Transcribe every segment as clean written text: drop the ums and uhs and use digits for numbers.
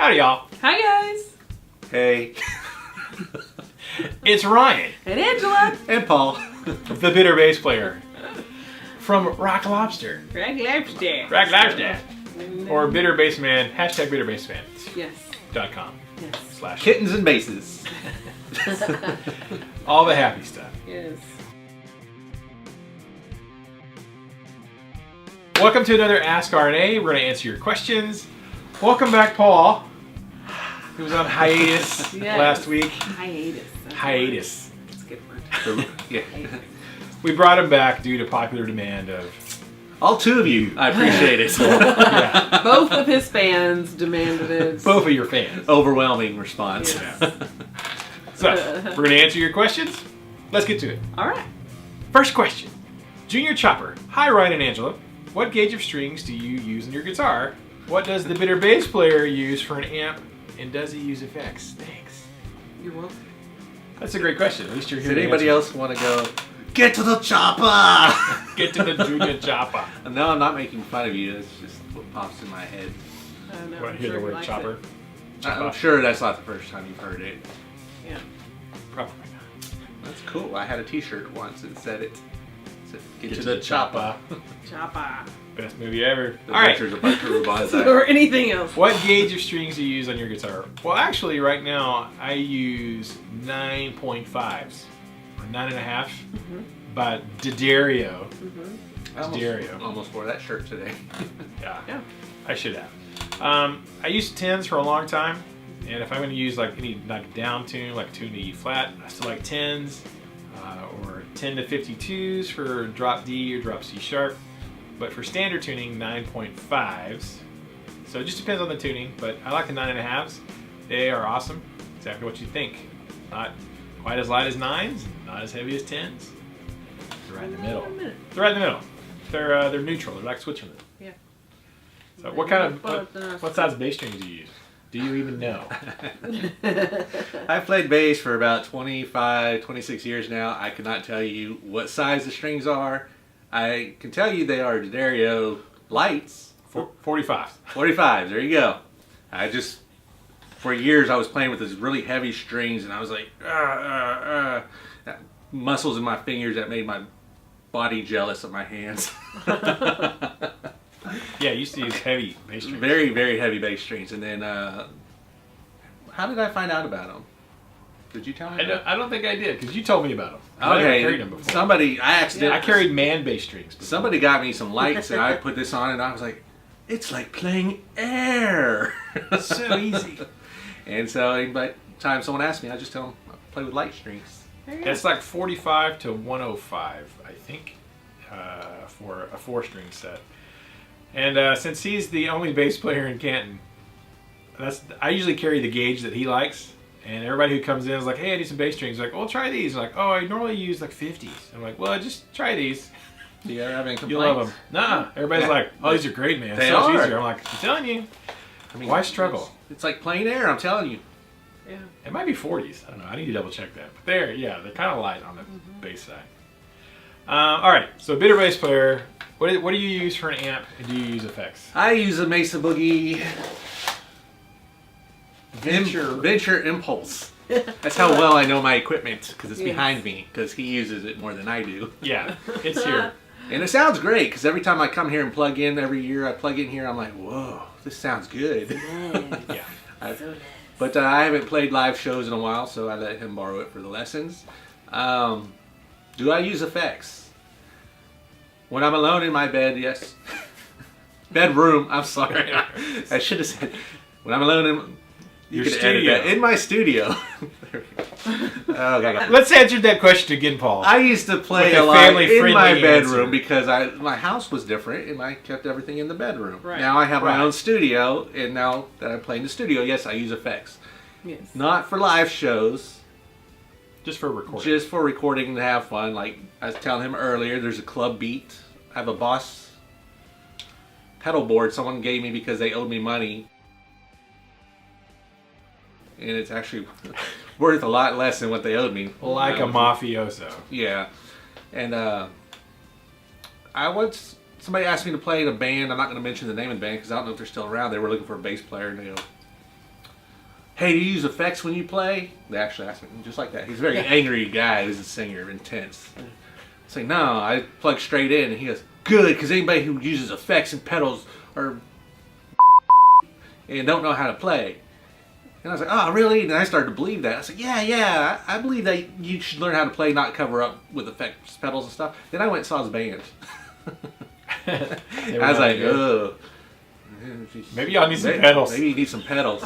Howdy, y'all. Hi, guys. Hey. It's Ryan. And Angela. And Paul. The bitter bass player. From Rock Lobster. Rock Lobster. Rock Lobster. Or Bitter Bass Man. Hashtag Bitter Bass Man. Yes. .com. Yes. / Kittens and basses. All the happy stuff. Yes. Welcome to another Ask RNA. We're going to answer your questions. Welcome back, Paul. He was on hiatus last week. Hiatus. That's a good word. Yeah. We brought him back due to popular demand of... All two of you. I appreciate it. Yeah, Both of his fans demanded it. both of your fans. Overwhelming response. Yeah. So, we're going to answer your questions. Let's get to it. All right. First question. Junior Chopper. Hi, Ryan and Angela. What gauge of strings do you use in your guitar? What does the bitter bass player use for an amp? And does he use effects? Thanks. You're welcome. That's a great question. At least you're here. Does to anybody answer. else want to go, get to the chopper? Get to the Junior Chopper. No, I'm not making fun of you. That's just what pops in my head. I don't know. Want I'm to hear sure the he word likes chopper? it. I'm sure that's not the first time you've heard it. Yeah. Probably not. That's cool. I had a t-shirt once that said it. It said, get to the the chopper. Chopper. Best movie ever. The All right. Adventures of Buckaroo Banzai. Or anything else. What gauge of strings do you use on your guitar? Well, actually, right now, I use 9.5s. Or 9.5. Mm-hmm. But D'Addario. I almost wore that shirt today. Yeah. I should have. I used 10s for a long time. And if I'm going to use like any like down tune, like tune to E flat, I still like 10s. Or 10 to 52s for drop D or drop C sharp. But for standard tuning, 9.5s. So it just depends on the tuning, but I like the 9.5s. They are awesome. Exactly what you think. Not quite as light as 9s, not as heavy as 10s. They're right in the middle. They're right in the middle. They're neutral. They're like Switzerland. Yeah. So what size bass strings do you use? Do you even know? I've played bass for about 25, 26 years now. I cannot tell you what size the strings are. I can tell you they are D'Addario lights. 45. 45, there you go. For years I was playing with these really heavy strings and I was like, muscles in my fingers that made my body jealous of my hands. Yeah, I used to use heavy bass strings. Very, very heavy bass strings. And then, how did I find out about them? Did you tell me? I don't think I did, because you told me about them. I never carried them before. I carried man bass strings before. Somebody got me some lights and I put this on and I was like, it's like playing air. So easy. And so anytime someone asks me, I just tell them I play with light strings. It's like 45 to 105, I think, for a 4-string set. And since he's the only bass player in Canton, I usually carry the gauge that he likes. And everybody who comes in is like, hey, I need some bass strings. Like, well, try these. Like, oh, I normally use like 50s. I'm like, well, just try these. Do you ever have any complaints? You love them. Nah. Everybody's like, oh, these are great, man. They so much are. easier. I'm like, I'm telling you. I mean, why struggle? It's like plain air, I'm telling you. Yeah. It might be 40s. I don't know. I need to double check that. But they're kind of light on the bass side. All right. So bitter bass player. What do you use for an amp, and do you use effects? I use a Mesa Boogie Venture. Venture Impulse. That's how well I know my equipment, because it's behind me, because he uses it more than I do. Yeah, it's here. And it sounds great, because every time I come here and plug in, every year I plug in here, I'm like, whoa, this sounds good. Yeah. But I haven't played live shows in a while, so I let him borrow it for the lessons. Do I use effects? When I'm alone in my bed, yes. Bedroom, I'm sorry. I should have said, when I'm alone in... Your studio. In my studio. Oh, God. Let's answer that question again, Paul. I used to play With a a lot in family-friendly my bedroom answer. because my house was different and I kept everything in the bedroom. Right. Now I have Right. my own studio, and now that I play in the studio, yes, I use effects. Yes. Not for live shows, Just for recording. just for recording to have fun. Like I was telling him earlier, there's a club beat. I have a Boss pedal board someone gave me because they owed me money. And it's actually worth a lot less than what they owed me. Like a mafioso. Yeah. And somebody asked me to play in a band. I'm not going to mention the name of the band because I don't know if they're still around. They were looking for a bass player, and they go, hey, do you use effects when you play? They actually asked me just like that. He's a very angry guy who's a singer, intense. I say, no, I plug straight in. And he goes, good, because anybody who uses effects and pedals are and don't know how to play. And I was like, oh, really? And I started to believe that. I said, yeah, I believe that you should learn how to play, not cover up with effects, pedals and stuff. Then I went and saw his band. I was like, ugh. Maybe y'all need some pedals. Maybe you need some pedals.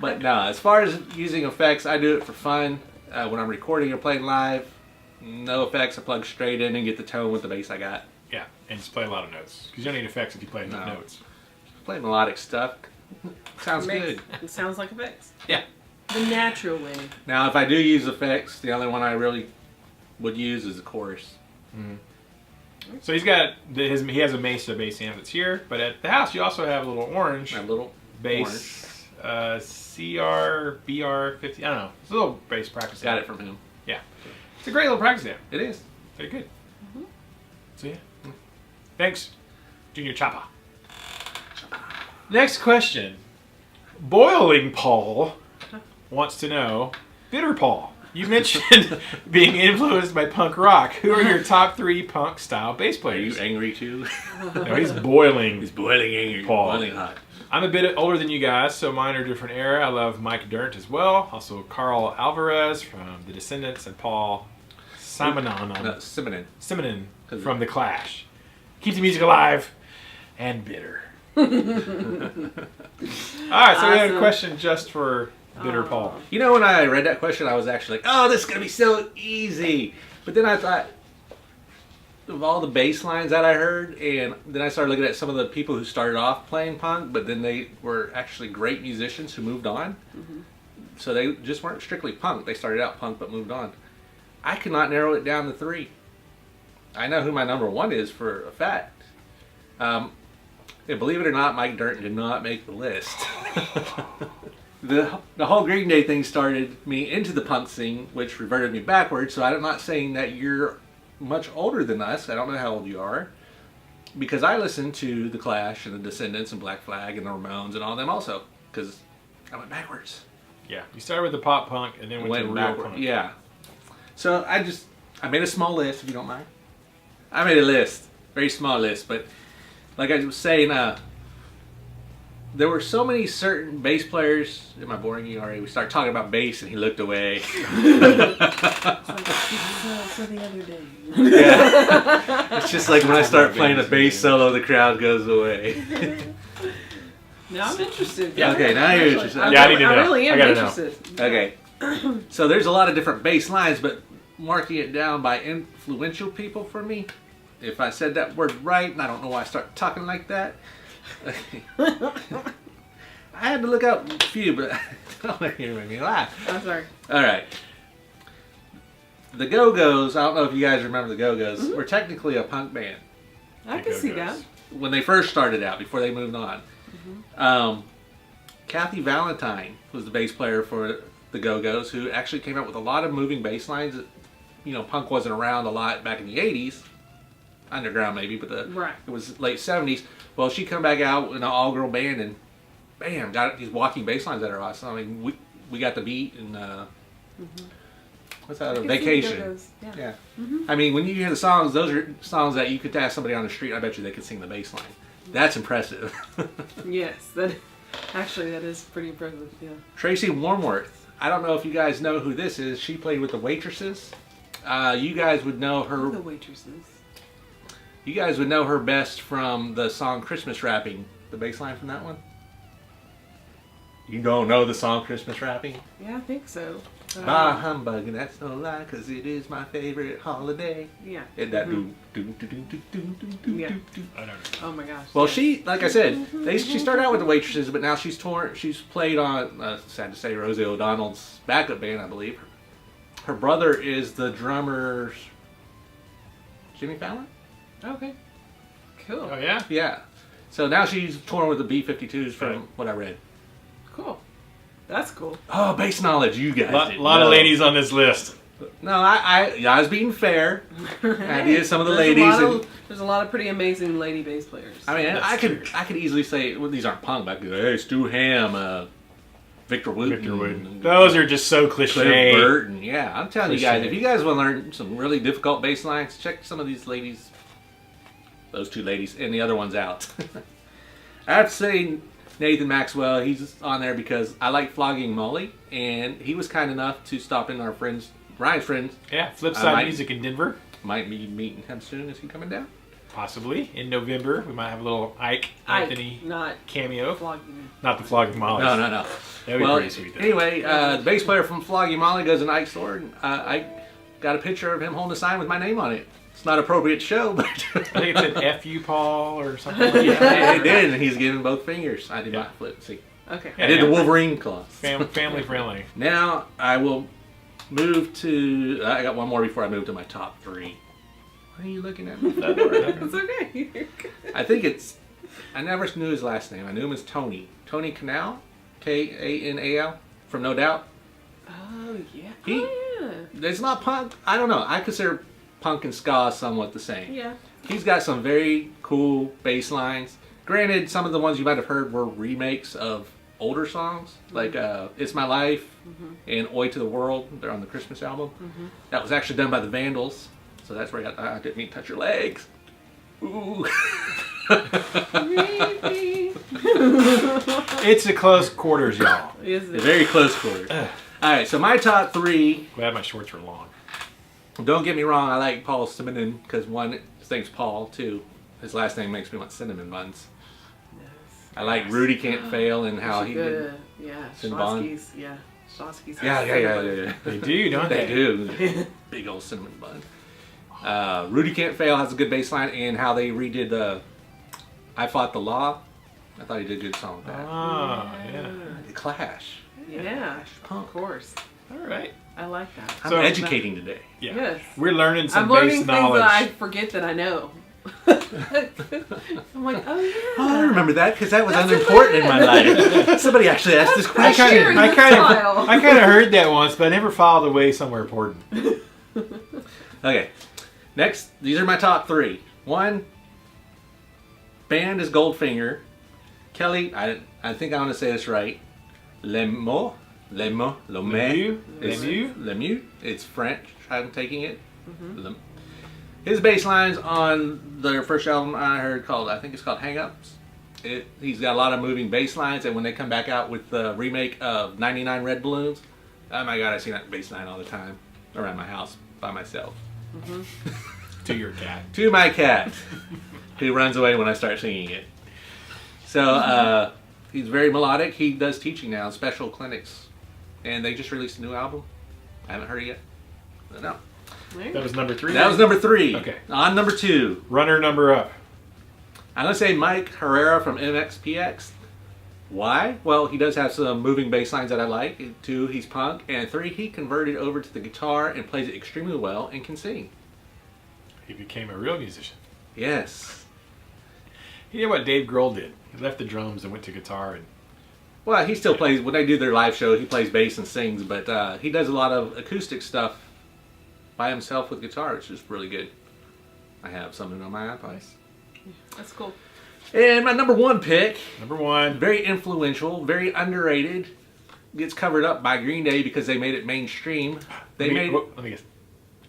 But no, as far as using effects, I do it for fun. When I'm recording or playing live, no effects. I plug straight in and get the tone with the bass I got. Yeah, and just play a lot of notes. Because you don't need effects if you play notes. Play melodic stuff. Sounds good. It sounds like effects. Yeah. The natural way. Now, if I do use effects, the only one I really would use is the chorus. Mm-hmm. So he's got he has a Mesa bass amp that's here, but at the house you also have a little orange. A little bass, CR-BR50. I don't know. It's a little bass practice amp. Got it from him. Yeah, it's a great little practice amp. It is very good. Mm-hmm. So yeah, thanks, Junior Choppa. Next question. Boiling Paul wants to know, Bitter Paul, you mentioned being influenced by punk rock. Who are your top 3 punk style bass Are players? you angry too? No, he's boiling. He's boiling angry. Paul. Boiling hot. I'm a bit older than you guys, so mine are different era. I love Mike Dirnt as well. Also Carl Alvarez from The Descendants and Paul Simonon from The Clash. Keep the music alive and bitter. All right, so we have a question just for Bitter Paul. You know, when I read that question, I was actually like, oh, this is going to be so easy. But then I thought of all the bass lines that I heard, and then I started looking at some of the people who started off playing punk, but then they were actually great musicians who moved on. Mm-hmm. So they just weren't strictly punk. They started out punk but moved on. I could not narrow it down to 3. I know who my number 1 is for a fact. And believe it or not, Mike Dirnt did not make the list. The whole Green Day thing started me into the punk scene, which reverted me backwards. So I'm not saying that you're much older than us. I don't know how old you are. Because I listened to The Clash and The Descendants and Black Flag and The Ramones and all them also. Because I went backwards. Yeah, you started with the pop punk and then went to real punk. Yeah. So I made a small list, if you don't mind. I made a list. Very small list, but like I was saying, there were so many certain bass players. Am I boring you already? We started talking about bass and he looked away. For the other day. Yeah. It's just like when I start playing a bass solo, the crowd goes away. Now I'm interested. Yeah. Okay, now you're interested. Yeah, I need to know. I really am interested. Okay. So there's a lot of different bass lines, but marking it down by influential people for me. If I said that word right, and I don't know why I started talking like that. I had to look up a few, but don't make me laugh. I'm sorry. All right. The Go-Go's, I don't know if you guys remember the Go-Go's, were technically a punk band. I can see that. When they first started out, before they moved on. Mm-hmm. Kathy Valentine was the bass player for the Go-Go's, who actually came up with a lot of moving bass lines. You know, punk wasn't around a lot back in the 80s. Underground maybe, but it was late 70s. Well, she come back out in an all-girl band and bam, got these walking bass lines that are awesome. I mean, we got the beat and what's that? Vacation. Yeah. Mm-hmm. I mean, when you hear the songs, those are songs that you could ask somebody on the street. I bet you they could sing the bass line. That's impressive. Yes, that is pretty impressive. Yeah. Tracy Warmworth. I don't know if you guys know who this is. She played with the Waitresses. You guys would know her. The Waitresses. You guys would know her best from the song Christmas Wrapping. The bass line from that one? You don't know the song Christmas Wrapping? Yeah, I think so. Bah humbug, and that's no lie, because it is my favorite holiday. Yeah. And that yeah. I don't know. Oh my gosh. Well, she, like I said, she started out with the Waitresses, but now she's played on, sad to say, Rosie O'Donnell's backup band, I believe. Her brother is the drummer, Jimmy Fallon? Okay. Cool. Oh, yeah? Yeah. So now she's touring with the B-52s from what I read. Cool. That's cool. Oh, bass knowledge, you guys. A lot of ladies on this list. No, I was being fair. I did some of the ladies. There's a lot of pretty amazing lady bass players. I mean, I could easily say, well, these aren't punk, but I could go, hey, Stu Ham, Victor Wooten. Victor Wooten. Those are just so Cliff cliche. Burton. Yeah, I'm telling you guys, Cliche. if you guys want to learn some really difficult bass lines, check some of these ladies, those two ladies, and the other ones out. I have to say, Nathan Maxwell, he's on there because I like flogging Molly, and he was kind enough to stop in our friends, Ryan's friends. Yeah, Flipside Music in Denver. Might be meeting him soon. Is he coming down? Possibly. In November, we might have a little Ike Anthony not cameo. flogging. Not the Flogging Molly. No. That'd be Well, pretty sweet. Though. anyway, the bass player from Flogging Molly goes in Ike's store, and I got a picture of him holding a sign with my name on it. It's not appropriate to show, but I think it said F you, Paul, or something like that. yeah, it did, and he's giving both fingers. I did not flip. See, Okay. Yeah. I did the Wolverine claws. Family friendly. Now I will move to. I got one more before I move to my top three. What are you looking at me for? It's okay. I think it's. I never knew his last name. I knew him as Tony. Tony Kanal, Kanal, from No Doubt. Oh yeah. He- Oh It's not punk. I don't know. I consider punk and ska somewhat the same. yeah. He's got some very cool bass lines. Granted, some of the ones you might have heard were remakes of older songs, like It's My Life and Oi to the World. They're on the Christmas album. That was actually done by the Vandals. So that's where I didn't mean to touch your legs. Ooh. It's a close quarters, y'all. Is it? Very close quarters. Alright, so my top three. Glad my shorts were long. Don't get me wrong, I like Paul Simonon because one, his name's Paul. Two, his last name makes me want cinnamon buns. I like Rudy Can't Fail and how he did. Yeah. Cinnabon. Schlotsky's. Yeah. Schlotsky's. Yeah. They do, don't They they? do. Big old cinnamon bun. Rudy Can't Fail has a good bass line, and how they redid I Fought the Law. I thought he did a good song with that. Oh, yeah. The Clash. Yeah. Of course. All right. I like that. I'm So- educating today. Yeah. Yes. We're learning some I'm learning base things knowledge. that I forget that I know. I'm like, oh yeah. Oh, I remember that because that was That's unimportant in my important. life. Somebody actually asked this I question. Sharing kind the style. of heard that once, but I never filed away somewhere important. Okay, next, these are my top three. One, band is Goldfinger. Kelly, I think I want to say this right. Lemieux. It's French. I'm taking it. His bass lines on their first album I heard I think it's called Hang Ups. He's got a lot of moving bass lines, and when they come back out with the remake of 99 Red Balloons, oh my god, I sing that bass line all the time around my house by myself. To your cat. To my cat, who runs away when I start singing it. So he's very melodic. He does teaching now in special clinics, and they just released a new album. I haven't heard it yet. No, That was number 3. that was number 3. Okay. On number 2, Runner number up. I'm gonna say Mike Herrera from MXPX. Why? Well, he does have some moving bass lines that I like. 2, he's punk, and 3, he converted over to the guitar and plays it extremely well and can sing. He became a real musician. Yes. He did what Dave Grohl did. He left the drums and went to guitar. And Well, he still plays, when they do their live show, he plays bass and sings, but he does a lot of acoustic stuff by himself with guitar, which is really good. I have something on my iPod. That's cool. And my number 1 pick, number 1. very influential, very underrated, gets covered up by Green Day because they made it mainstream. They made Let me guess.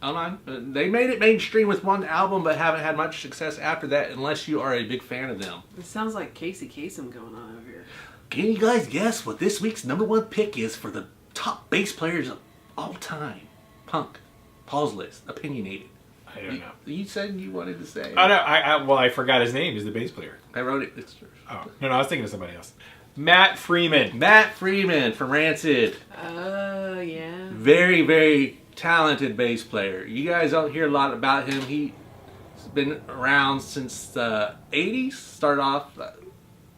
hold on. They made it mainstream with one album, but haven't had much success after that, unless you are a big fan of them. It sounds like Casey Kasem going on over here. Can you guys guess what this week's number 1 pick is for the top bass players of all time? Punk. Paul's list. Opinionated. I don't know. You said you wanted to say. Oh, no. I forgot his name. He's the bass player. I wrote it. It's Oh, no, I was thinking of somebody else. Matt Freeman. Matt Freeman from Rancid. Oh, yeah. Very, very talented bass player. You guys don't hear a lot about him. He's been around since the 80s. Started off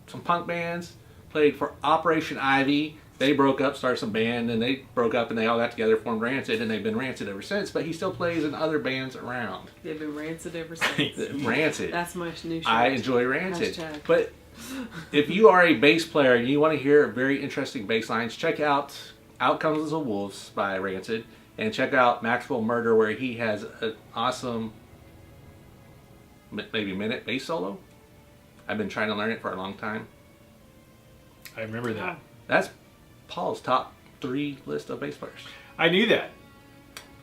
some punk bands. Played for Operation Ivy. They broke up, started some band, and they broke up and they all got together, formed Rancid, and they've been Rancid ever since. But he still plays in other bands around. They've been rancid ever since. Rancid. That's my new shirt. I enjoy Rancid. Hashtag. But if you are a bass player and you want to hear very interesting bass lines, check out Out Comes the Wolves by Rancid, and check out Maxwell Murder, where he has an awesome, maybe minute bass solo. I've been trying to learn it for a long time. I remember that. That's Paul's top 3 list of bass players. I knew that.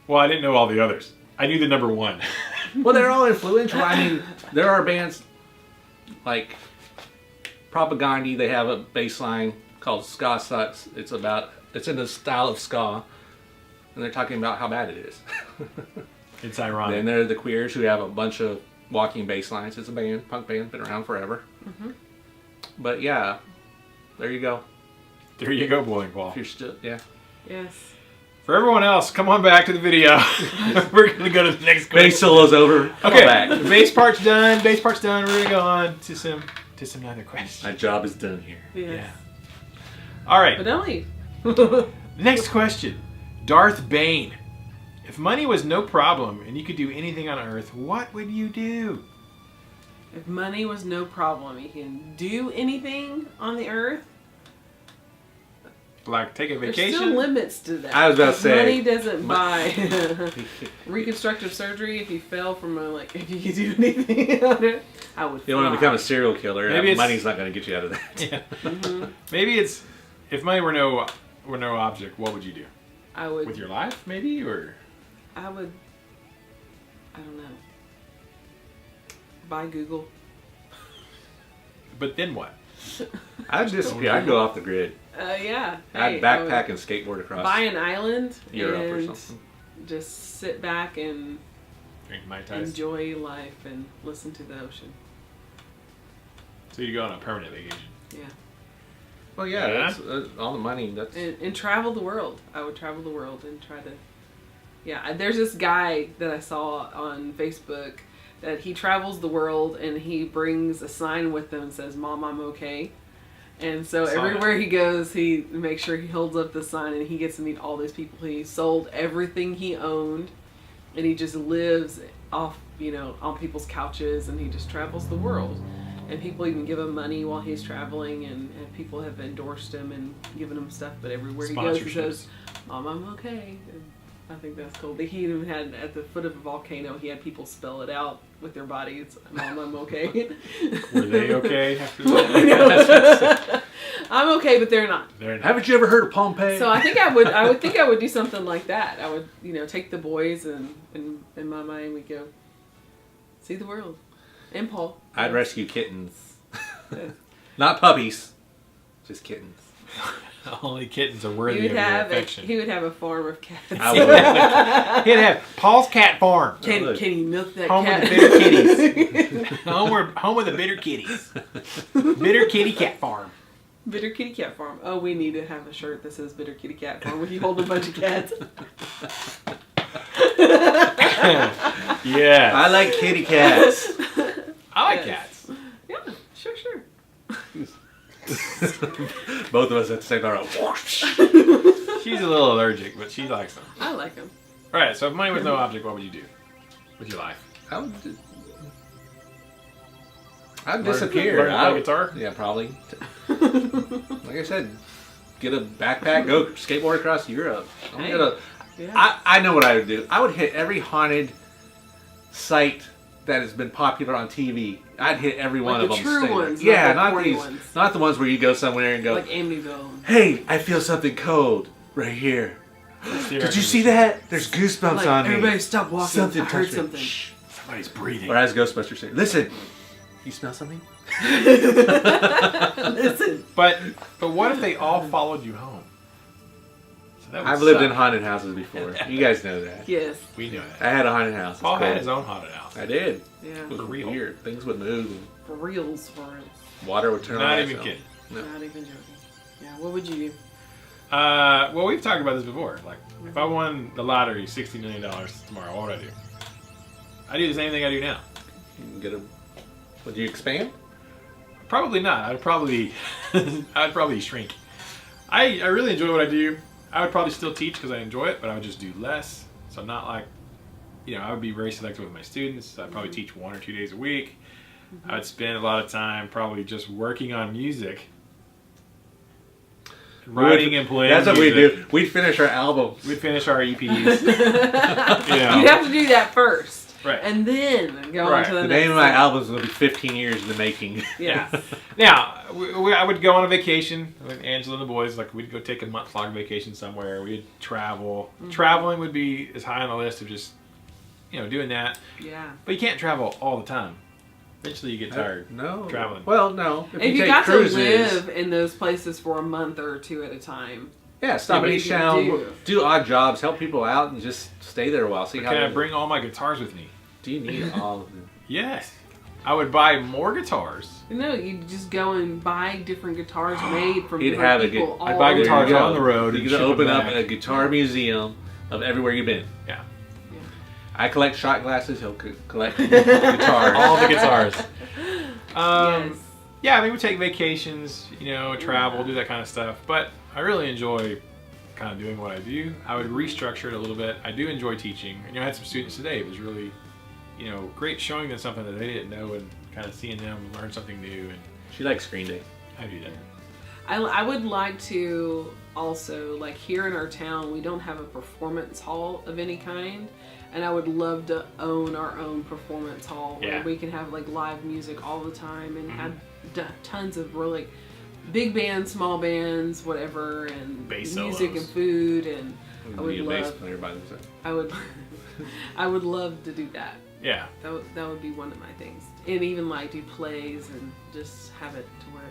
Well, I didn't know all the others. I knew the number 1. Well, they're all influential. I mean, there are bands like Propagandhi. They have a bass line called Ska Sucks. It's in the style of ska, and they're talking about how bad it is. It's ironic. Then there are the Queers, who have a bunch of walking bass lines. It's a band, punk band, been around forever. Mm-hmm. But yeah, there you go. There you go, Bowling Paul. If you're still, yeah. Yes. For everyone else, come on back to the video. We're going to go to the next question. Bass solo's over. Come Okay, on back. the bass part's done. Bass part's done. We're going to go on to some other questions. My job is done here. Yes. Yeah. All right. But don't leave. Next question. Darth Bane. If money was no problem and you could do anything on Earth, what would you do? If money was no problem, you can do anything on the earth. Like take a There's vacation? still limits to that. I was about to say, money doesn't buy reconstructive surgery. If you fell from if you could do anything on it, I would. You want to fly. become a serial killer. Maybe it's- money's not going to get you out of that. Yeah. Mm-hmm. Maybe it's if money were no object, what would you do? I would. With your life, maybe, or I would. I don't know. Buy Google. but then what? I'd disappear. I'd go off the grid. Yeah. I'd Hey, backpack and skateboard across buy an island Europe or and something. just sit back and Drink Mai Tais. enjoy life and listen to the ocean. So you go on a permanent vacation. Yeah. Well, yeah, Yeah. that's all the money. That's And travel the world. I would travel the world and try to. Yeah, there's this guy that I saw on Facebook that he travels the world and he brings a sign with him that says "Mom, I'm okay." And so Saw everywhere he goes, he makes sure he holds up the sign and he gets to meet all these people. He sold everything he owned, and he just lives off, on people's couches, and he just travels the world. And people even give him money while he's traveling, and people have endorsed him and given him stuff. But everywhere he goes, he says, "Mom, I'm okay." And I think that's cool. But he even had, at the foot of a volcano, he had people spell it out with their bodies. "Mom, I'm okay." Were they okay after that? I'm okay, but they're not. They're not. Haven't you ever heard of Pompeii? So I think I would do something like that. I would, take the boys and in my mind we go see the world. And Paul. I'd rescue kittens. Not puppies. Just kittens. Only kittens are worthy of your affection. He would have a farm of cats. I would. He'd have Paul's Cat Farm. Can he milk that Home cat? with the bitter kitties. home with the bitter kitties. Bitter Kitty Cat Farm. Bitter Kitty Cat Farm. Oh, we need to have a shirt that says Bitter Kitty Cat Farm with you holding a bunch of cats. Yeah. I like kitty cats. I like Yes. cats. Yeah, sure. Both of us at the same time. She's a little allergic, but she likes them. I like them. All right, so if money was no object, what would you do with your life? I'd disappear. Learn to play guitar? Yeah, probably. Like I said, get a backpack, go skateboard across Europe. Yeah. I know what I would do. I would hit every haunted site that has been popular on TV. I'd hit every one Like of the them. true Stay there. ones, Yeah, not the not corny these. ones. Not the ones where you go somewhere and go, Like Amityville. "Hey, I feel something cold right here. Did you see that? There's goosebumps Like, on me." everybody stop walking. Something I heard touched me. something. Shh. Somebody's breathing. Or as Ghostbusters say, "Listen, you smell something?" Listen. But what if they all followed you home? So that would I've lived suck. in haunted houses before. You guys know that. Yes. We know that. I had a haunted house. It's Paul cool. had his own haunted house. I did. Yeah. It was For real. weird. Things would move and For reals. water would turn on. Not by even itself. kidding. No. Not even joking. Yeah. What would you do? Well, we've talked about this before. Like, if I won the lottery, $60 million tomorrow, what would I do? I do the same thing I do now. You can get a. Would you expand? Probably not. I'd probably shrink. I really enjoy what I do. I would probably still teach because I enjoy it, but I would just do less. So not like, I would be very selective with my students. I'd probably teach 1 or 2 days a week. I would spend a lot of time probably just working on music. Writing and playing That's what music. we do. We'd finish our albums. We'd finish our EPs. You'd have to do that first. Right. and then go Right. on to the The next name of my thing. album is going to be 15 years in the making. Yes. Now, I would go on a vacation with Angela and the boys. Like, we'd go take a month-long vacation somewhere. We'd travel. Mm-hmm. Traveling would be as high on the list of just, doing that. Yeah. But you can't travel all the time. Eventually, you get tired. No. Traveling. Well, no. If you you take got cruises, to live in those places for a month or two at a time. yeah, stop at maybe each you town, do odd jobs, help people out, and just stay there a while. See how. Can I they- bring all my guitars with me? Do you need all of them? Yes. I would buy more guitars. No, you just go and buy different guitars made from He'd different have a people. I'd buy all There guitars you over. go. on the road You and can ship open them up back. a guitar museum of everywhere you've been. Yeah. I collect shot glasses. He'll collect guitars. All the guitars. Yes. Yeah, I mean, we take vacations, travel, do that kind of stuff. But I really enjoy kind of doing what I do. I would restructure it a little bit. I do enjoy teaching. And, I had some students today. It was really, great showing them something that they didn't know and kind of seeing them learn something new. And She likes Screen Day. I do that. I would like to also, like here in our town, we don't have a performance hall of any kind. And I would love to own our own performance hall where Yeah. we can have like live music all the time and have tons of really big bands, small bands, whatever, and Bass music solos. and food. And I Be a would bass love, player by themselves. I would love to do that. Yeah. That would be one of my things. And even like do plays and just have it to where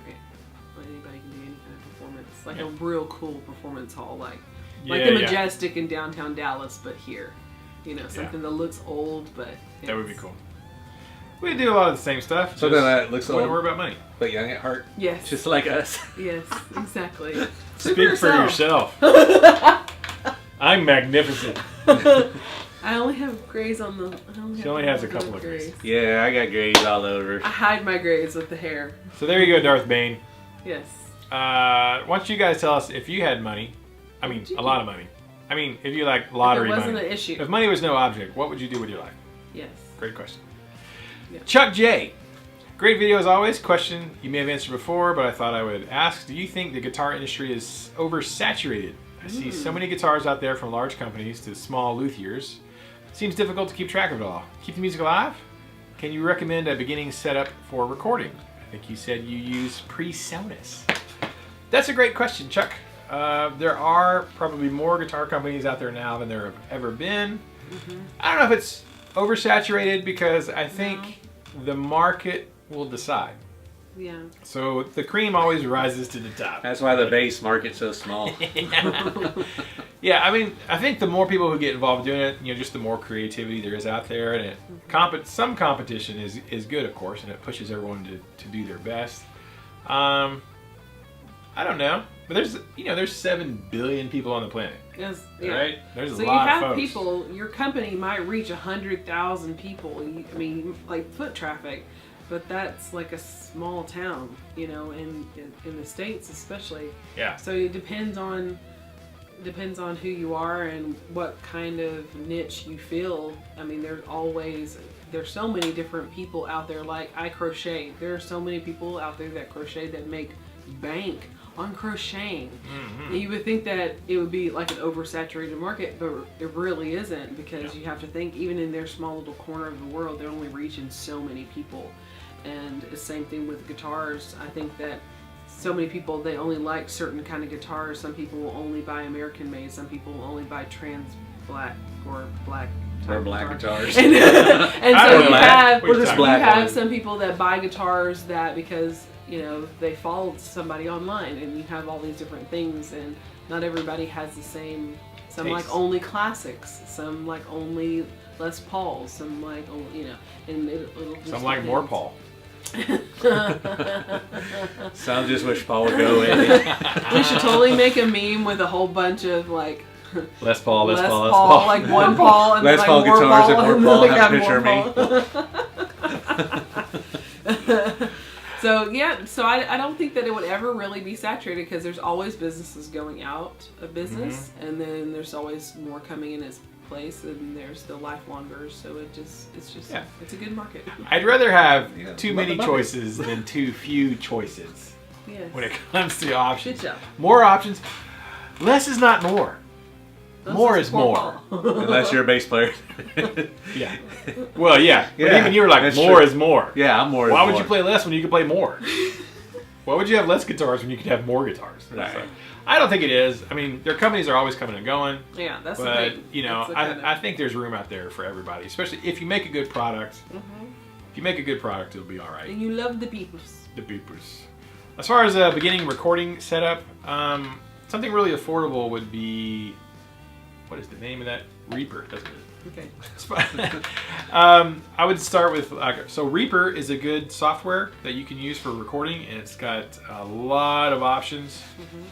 anybody can do any kind of performance. Like Yeah. a real cool performance hall, like Yeah, the yeah. Majestic in downtown Dallas, but here. Something that looks old, but That would be cool. We do a lot of the same stuff. Something just that looks wouldn't old. worry about money. But young at heart. Yes. Just like us. Yes, exactly. Speak for yourself. I'm magnificent. I only have grays on the. She only has a couple of grays. Yeah, I got grades all over. I hide my grays with the hair. So there you go, Darth Bane. Yes. Why don't you guys tell us if you had money? I mean, a lot of money. I mean, if you like lottery If it wasn't money. an issue. If money was no object, what would you do with your life? Yes. Great question. Yeah. Chuck J. Great video as always. Question you may have answered before, but I thought I would ask. Do you think the guitar industry is oversaturated? I see so many guitars out there from large companies to small luthiers. Seems difficult to keep track of it all. Keep the music alive? Can you recommend a beginning setup for recording? I think you said you use PreSonus. That's a great question, Chuck. There are probably more guitar companies out there now than there have ever been. I don't know if it's oversaturated because I think the market will decide. Yeah. So the cream always rises to the top. That's why the bass market's so small. Yeah, I mean, I think the more people who get involved doing it, just the more creativity there is out there, and some competition is good, of course, and it pushes everyone to do their best. I don't know, but there's 7 billion people on the planet, Yes. Yeah. right? There's So a lot you have of folks. people. Your company might reach 100,000 people. I mean, like foot traffic, but that's like a small town, in the States especially. Yeah. So it depends on who you are and what kind of niche you feel. I mean, there's so many different people out there. Like I crochet. There are so many people out there that crochet that make bank on crocheting. Mm-hmm. You would think that it would be like an oversaturated market, but it really isn't, because you have to think even in their small little corner of the world, they're only reaching so many people. And the same thing with guitars. I think that so many people, they only like certain kind of guitars. Some people will only buy American made. Some people will only buy trans black or black Or black guitars. and I so don't you know. have, We're just you black have ones. some people that buy guitars that because they followed somebody online, and you have all these different things, and not everybody has the same. Some Taste. like only classics, some like only Les Pauls, some like only, and it'll just Some like more depends. Paul. Some just wish Paul would go away. We should totally make a meme with a whole bunch of like Les Paul, Les Paul, like one Paul and Les like Paul more guitars Paul, and and more then Paul. like Have a more Paul. So yeah, so I don't think that it would ever really be saturated, because there's always businesses going out of business, and then there's always more coming in its place, and there's the lifelongers. So it's just Yeah. it's a good market. I'd rather have Yeah, too love many the choices than too few choices Yes. when it comes to options. Good job. More options. Less is not more. More is more. Unless you're a bass player. Yeah. Well, yeah. But Yeah, even you were like, that's more true. is more. Yeah, I'm more. Why is would more. you play less when you could play more? Why would you have less guitars when you could have more guitars? Right. So, I don't think it is. I mean, their companies are always coming and going. Yeah, that's the But, thing. you know, That's the kinda- I think there's room out there for everybody, especially if you make a good product. If you make a good product, it'll be all right. And you love the Beatles. The beepers. As far as a beginning recording setup, something really affordable would be, what is the name of that? Reaper, doesn't it? Okay. It's fine. I would start with, so Reaper is a good software that you can use for recording, and it's got a lot of options,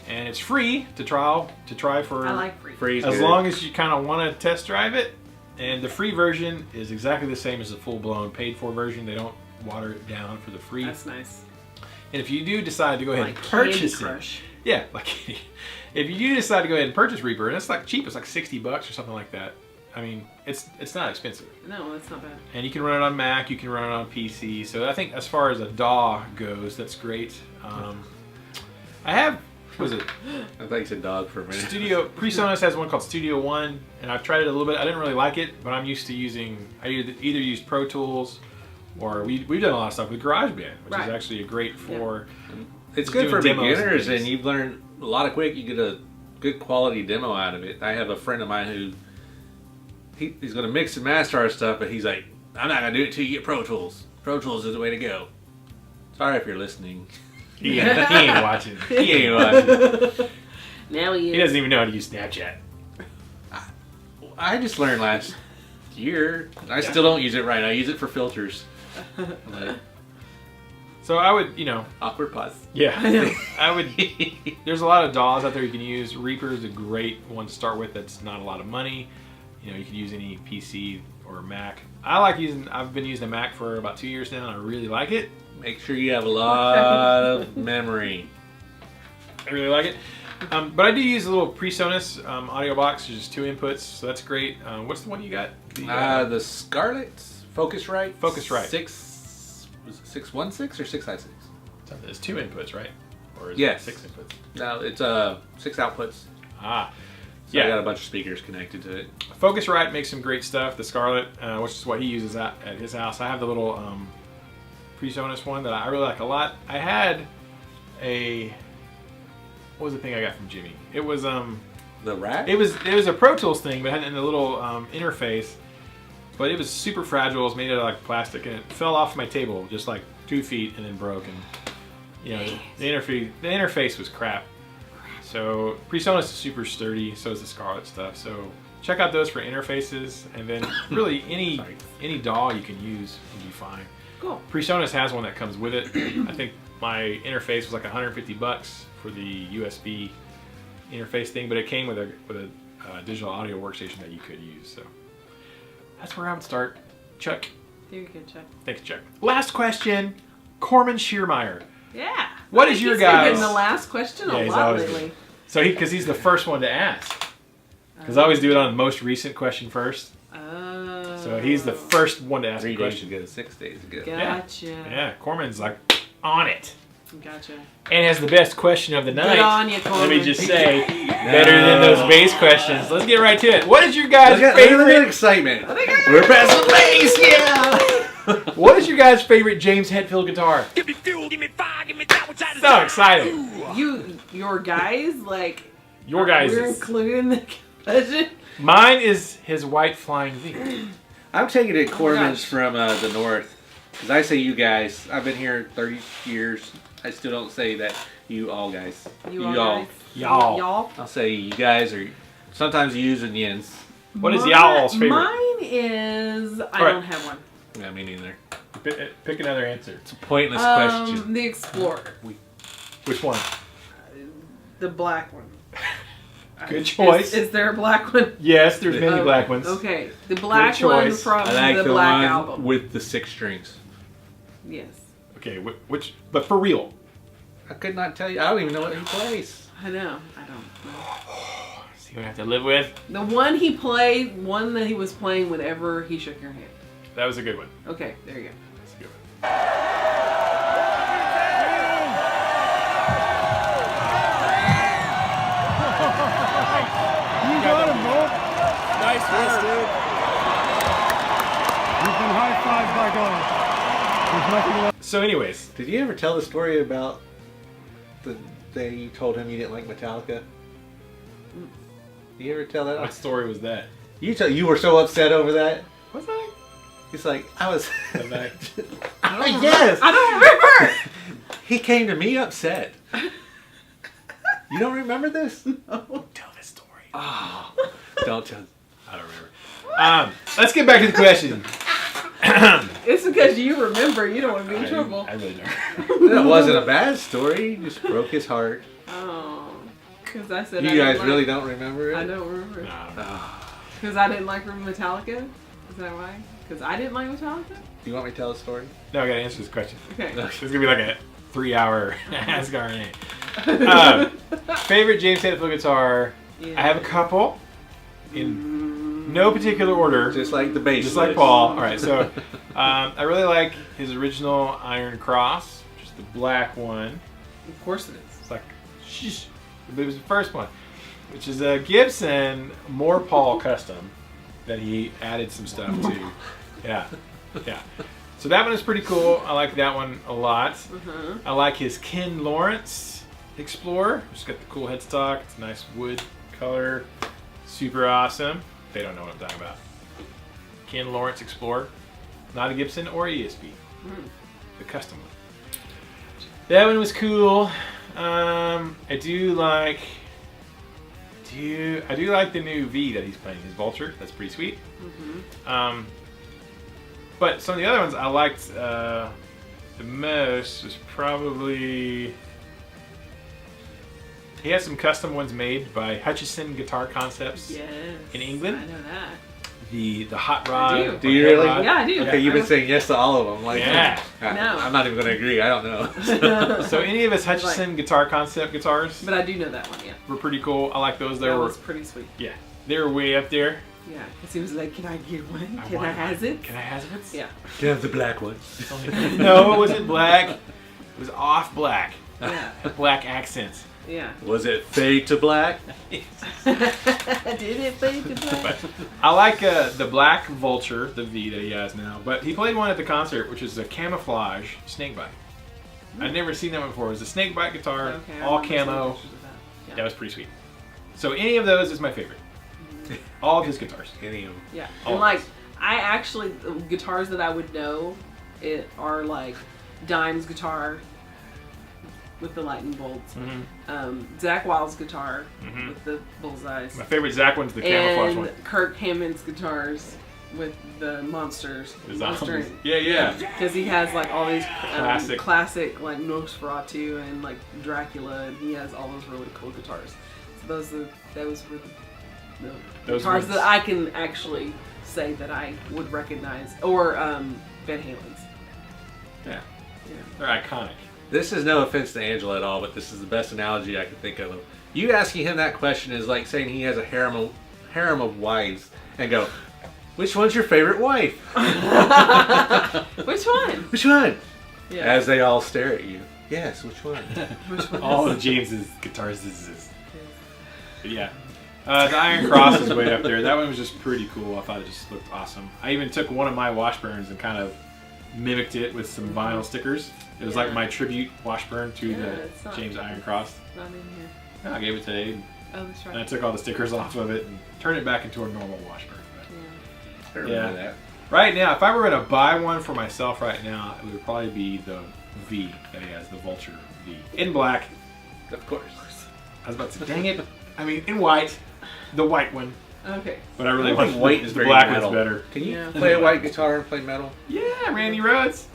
and it's free to try for I like free. Freeze as good. long as you kind of want to test drive it. And the free version is exactly the same as the full-blown paid-for version. They don't water it down for the free. That's nice. And if you do decide to go ahead Like and purchase Candy it, Crush. yeah, like if you do decide to go ahead and purchase Reaper, and it's like cheap, it's like $60 or something like that. I mean, it's not expensive, No, that's not bad. and you can run it on Mac, you can run it on PC. So I think as far as a DAW goes, that's great. I have, what was it? I thought you said dog for a minute. PreSonus has one called Studio One, and I've tried it a little bit. I didn't really like it, but I'm used to using. I either use Pro Tools, or we've done a lot of stuff with GarageBand, which Right. is actually great for. It's Just good for doing demos and beginners, things. and you've learned a lot of quick. You get a good quality demo out of it. I have a friend of mine who he's going to mix and master our stuff, but he's like, I'm not going to do it till you get Pro Tools. Pro Tools is the way to go. Sorry if you're listening. He ain't watching. He ain't watching. Now he is. He doesn't even know how to use Snapchat. I just learned last year. I still don't use it right. I use it for filters. Like, So I would, you know, awkward pause. yeah, I would. There's a lot of DAWs out there you can use. Reaper is a great one to start with. That's not a lot of money. You know, you can use any PC or Mac. I've been using a Mac for about 2 years now, and I really like it. Make sure you have a lot of memory. I really like it. But I do use a little PreSonus audio box. There's just 2 inputs, so that's great. What's the one you got? The Scarlett Focusrite. Focusrite. 616 or 6i6? It's 2 inputs, right? Or is Yes. it 6 inputs? No, it's 6 outputs. Ah, So I got a bunch of speakers connected to it. Focusrite makes some great stuff. The Scarlett, which is what he uses at his house. I have the little PreSonus one that I really like a lot. I had what was the thing I got from Jimmy? It was The rack? it was a Pro Tools thing, but it had a little interface. But it was super fragile. It was made out of like plastic, and it fell off my table just like 2 feet and then broke. And you know, the interface was crap. So PreSonus is super sturdy. So is the Scarlett stuff. So check out those for interfaces, and then really any DAW you can use will be fine. Cool. PreSonus has one that comes with it. I think my interface was like $150 for the USB interface thing, but it came with a digital audio workstation that you could use. So that's where I would start. Chuck. Very good, Chuck. Thanks, Chuck. Last question. Corman Schiermeyer. Yeah. What is your He's been guys? getting the last question a Yeah, he's lot always lately. good. So because he's the first one to ask. Because I always do it on the most recent question first. So he's the first one to ask 3 a days question. ago, 6 days ago. Gotcha. Yeah, Corman's like on it. Gotcha. And has the best question of the night. Good on you, Corman. Let me just say, better than those bass questions. Let's get right to it. What is your guys' Look at favorite? excitement. We're passing bass, yeah! What is your guys' favorite James Hetfield guitar? Give me fuel, give me fire, give me that which I So desire. excited. Your guys, like, Your guys' we're is. including the question. Mine is his White Flying V. I'm taking it gosh. Corman's from the north. Because I say you guys. I've been here 30 years. I still don't say that you all guys. You all guys. Y'all. Y'all. I'll say you guys or sometimes yous and yins. What is y'all's favorite? Mine is, I All right. don't have one. Yeah, me neither. Pick another answer. It's a pointless question. The Explorer. Which one? The black one. Good choice. Is there a black one? Yes, there's many Oh, black ones. Okay. The black Good one choice. from I like the the Black one Album. with the 6 strings. Yes. Okay, which? But for real. I could not tell you. I don't even know what he plays. I know. I don't know. See what I have to live with. The one he played, one that he was playing whenever he shook your hand. That was a good one. Okay, there you go. That's a good one. You got him, bro. Nice, dude. You've been high-fived by God. There's nothing left. So anyways, Did you ever tell the story about the day you told him you didn't like Metallica? Did you ever tell that? what story was that? You were so upset over that. Was I? He's like, I was. Was I? Yes. I don't remember. He came to me upset. You don't remember this? Tell this story. Oh, don't tell. I don't remember. Let's get back to the question. It's because you remember. You don't want to be in trouble. I really don't. That wasn't a bad story. You just broke his heart. Oh, because I said You guys really don't remember it? I don't remember. No, I don't know. Because I didn't like Metallica. Is that why? Because I didn't like Metallica. Do you want me to tell the story? No, I gotta answer this question. Okay. This is gonna be like a 3-hour ASK RNA. Favorite James Hetfield guitar? Yeah. I have a couple in no particular order. Just like the bass. Just like Paul. All right, so I really like his original Iron Cross, which is the black one. Of course it is. It's like, sheesh, but it was the first one, which is a Gibson More Paul custom that he added some stuff to. Yeah, yeah. So that one is pretty cool. I like that one a lot. I like his Ken Lawrence Explorer. It's got the cool headstock. It's a nice wood color. Super awesome. They don't know what I'm talking about. Ken Lawrence Explorer. Not a Gibson or ESP. The custom one. That one was cool. I do like the new V that he's playing, his Vulture. That's pretty sweet. But some of the other ones I liked the most was probably, he has some custom ones made by Hutchison Guitar Concepts Yes. in England. I know that. The hot rod. I do. Do you really? Yeah, I do. Okay, you've been saying yes to all of them. Like, Yeah. No. I'm not even going to agree. I don't know. So any of his Hutchison Guitar Concept guitars But I do know that one, yeah. were pretty cool. I like those. They That were, was pretty sweet. yeah, they were way up there. Yeah. It seems like, can I get one? Can I want have it? Can I have it? Yeah. Can I have the black one? No, it wasn't black. It was off black. Yeah. Had black accents. Yeah. Was it fade to black? Did it fade to black? But I like the black Vulture, the V that he has now. But he played one at the concert, which is a camouflage snakebite. I'd never seen that one before. It was a snakebite guitar, Okay, I all remember seeing camo. pictures of that. Yeah. That was pretty sweet. So any of those is my favorite. All of his guitars. Any of them. Yeah. All And of like, those. I actually, the guitars that I would know are like Dime's guitar with the lightning bolts, Zach Wild's guitar with the bullseyes, My favorite Zach one's the camouflage and one. Kirk Hammett's guitars with the monsters. The zombies. Yeah. Because he has like all these Classic. like Nosferatu and like Dracula, and he has all those really cool guitars. So those were the Those guitars ones. that I can actually say that I would recognize, or Van Halen's. Yeah. Yeah. They're iconic. This is no offense to Angela at all, but this is the best analogy I could think of. You asking him that question is like saying he has a harem of wives and go, which one's your favorite wife? Which one? Which one? Yeah. As they all stare at you. Yes, which one? Which one? All of James's guitars is. But yeah. The Iron Cross is way up there. That one was just pretty cool. I thought it just looked awesome. I even took one of my Washburns and kind of mimicked it with some vinyl stickers. It was like my tribute Washburn to the it's not- James Iron Cross. Not in here. I gave it to Abe, Oh, that's and I right. took all the stickers off of it and turned it back into a normal Washburn. But I remember Yeah. that. right now, if I were going to buy one for myself right now, it would probably be the V that he has, the Vulture V. In black. Of course. I was about to say, dang it. I mean, in white. The white one. Okay. But I really I think want white is the very black metal. one's better. Can you Yeah. play a white guitar and play metal? Yeah, Randy Rhoads.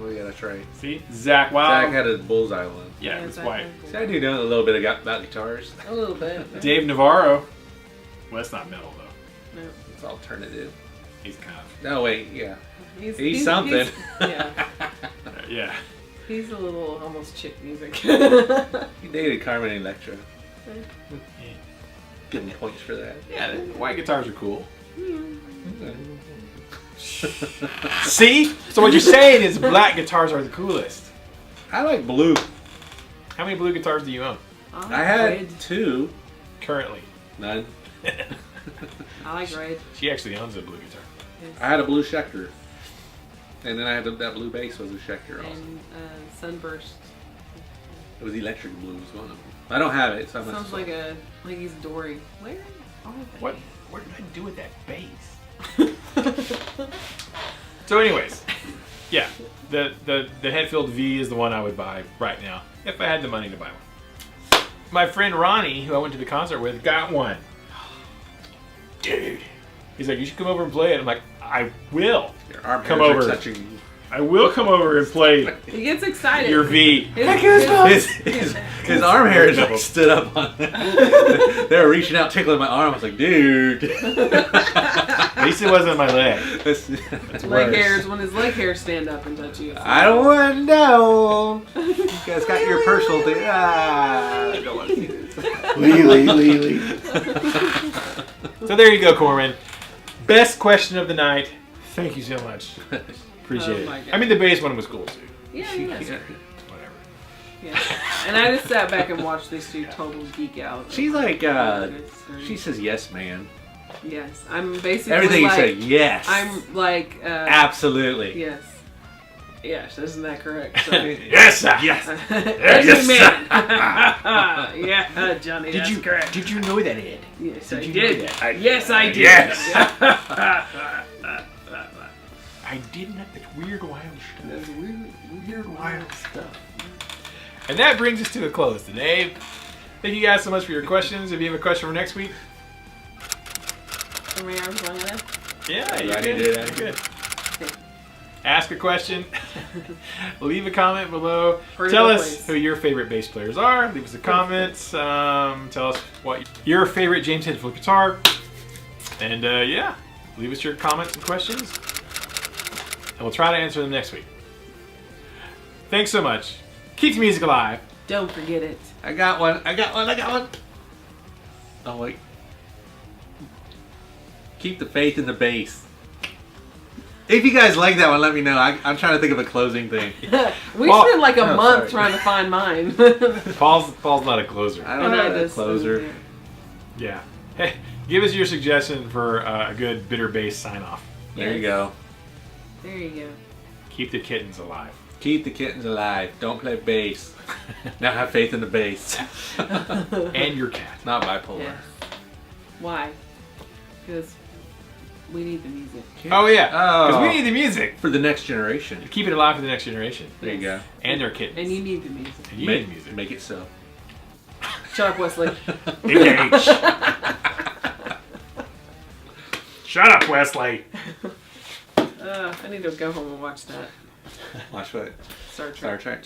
Oh yeah, that's right. See? Zach Wild. Zach had a bullseye one. Yeah, it was Zach white. had- See, I do know a little bit about guitars. A little bit. Dave Navarro. Well, that's not metal, though. No. It's alternative. He's kind of... No, wait, yeah. He's something. yeah. yeah. He's a little almost chick music. He dated Carmen Electra. Give him points for that. Yeah, the white guitars are cool. See? So what you're saying is black guitars are the coolest. I like blue. How many blue guitars do you own I had two. currently? None. I like red. She actually owns a blue guitar. I had a blue Schecter. And then I had that blue bass was a Schecter also. And Sunburst. It was electric blue was one of them. I don't have it, so I must Sounds like he's Dory. Where are they? What did I do with that bass? So anyways, yeah, the Hetfield V is the one I would buy right now if I had the money to buy one. My friend Ronnie, who I went to the concert with, got one. Dude, he's like, you should come over and play it. I'm like, I will. Your arm Come hairs are over. touching. I will come over and play He gets excited. your V. His arm hairs like stood up on They were reaching out, tickling my arm. I was like, dude. At least it wasn't my leg. That's leg worse. hairs, when his leg hairs stand up and touch you. I don't want to know. You guys got your personal thing. I don't want to see this. Lee. So there you go, Corwin. Best question of the night. Thank you so much. Appreciate my it. God. I mean, the bass one was cool too. Yeah. Whatever. Yeah. And I just sat back and watched these two totally geek out. She's like, she says yes, man. Yes. I'm basically Everything like, you say, yes. I'm like, Absolutely. yes. Yes, isn't that correct? So, Yes, sir. Yes. Amen. Yeah, Johnny, that's correct. Did you know that, Ed? Yes, I you did. know that? Yes, I did. Yes. I didn't have that weird, wild stuff. That's weird, wild stuff. And that brings us to a close today. Thank you guys so much for your questions. If you have a question for next week, How many hours long enough? yeah, you're already good. did that. You're good. Ask a question. Leave a comment below. Heard Tell it us always. who your favorite bass players are. Leave us a comment. Tell us what your favorite James Hetfield guitar. And yeah, leave us your comments and questions. And we'll try to answer them next week. Thanks so much. Keep the music alive. Don't forget it. I got one. Oh, wait. Keep the faith in the bass. If you guys like that one, let me know. I'm trying to think of a closing thing. We Paul- spent like a Oh, month sorry. trying to find mine. Paul's not a closer. I don't know. A closer. Yeah. Hey, give us your suggestion for a good bitter bass sign off. There you go. There you go. Keep the kittens alive. Keep the kittens alive. Don't play bass. Now have faith in the bass. And your cat. Not bipolar. Yes. Why? Because we need the music. Oh yeah. Because Oh. we need the music. For the next generation. Keep it alive for the next generation. There you go. And their kittens. And you need the music. And you need the music. Make it so. Shut up, Wesley. Engage. Shut up, Wesley. I need to go home and watch that. Watch what? Star Trek. Star Trek.